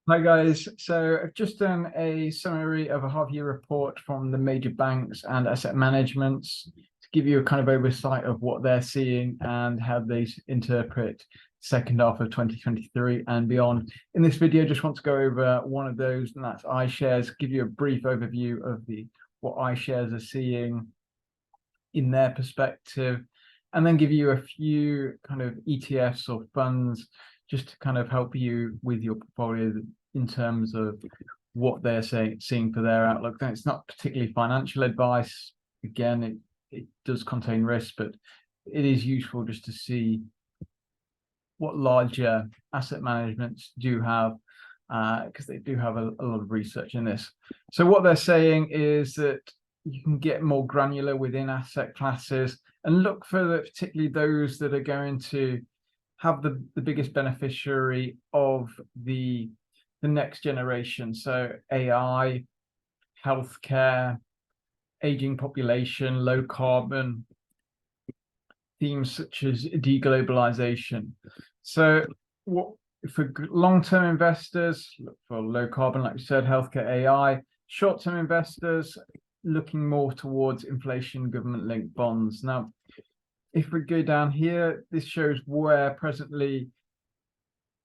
Hi guys, so I've just done a summary of a half-year report from the major banks and asset managements to give you a kind of oversight of what they're seeing and how they interpret second half of 2023 and beyond. In this video, I just want to go over one of those, and that's iShares, give you a brief overview of what iShares are seeing in their perspective, and then give you a few kind of ETFs or funds just to kind of help you with your portfolio in terms of what they're seeing for their outlook. Then it's not particularly financial advice. Again, it does contain risk, but it is useful just to see what larger asset managements do have, because they do have a lot of research in this. So what they're saying is that you can get more granular within asset classes and look for particularly those that are going to have the biggest beneficiary of the next generation. So AI, healthcare, aging population, low carbon, themes such as deglobalization. So what for long-term investors, look for low carbon, like we said, healthcare, AI. Short-term investors looking more towards inflation, government-linked bonds. Now, if we go down here, this shows where presently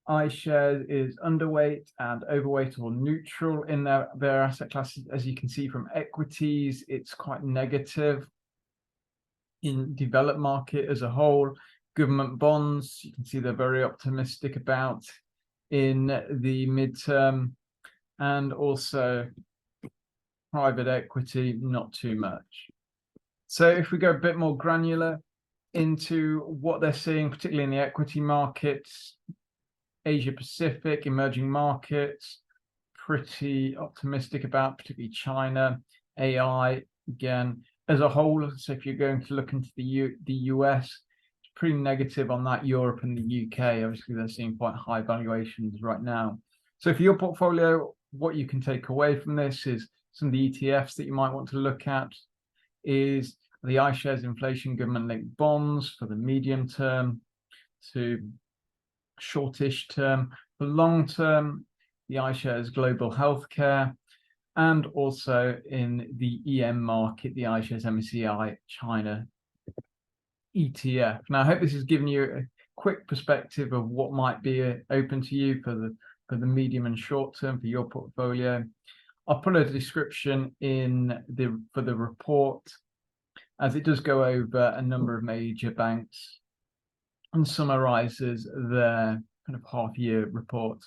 iShares is underweight and overweight or neutral in their asset classes. As you can see from equities, it's quite negative in developed market as a whole. Government bonds, you can see they're very optimistic about in the midterm, and also private equity, not too much. So if we go a bit more granular into what they're seeing, particularly in the equity markets, Asia Pacific, emerging markets, pretty optimistic about, particularly China, AI, again, as a whole. So if you're going to look into the US, it's pretty negative on that. Europe and the UK, obviously they're seeing quite high valuations right now. So for your portfolio, what you can take away from this is some of the ETFs that you might want to look at is the iShares inflation government-linked bonds for the medium term to shortish term. For long term, the iShares global healthcare, and also in the EM market, the iShares MSCI China ETF. Now, I hope this has given you a quick perspective of what might be open to you for the medium and short term for your portfolio. I'll put a description for the report, as it does go over a number of major banks and summarizes their kind of half-year report.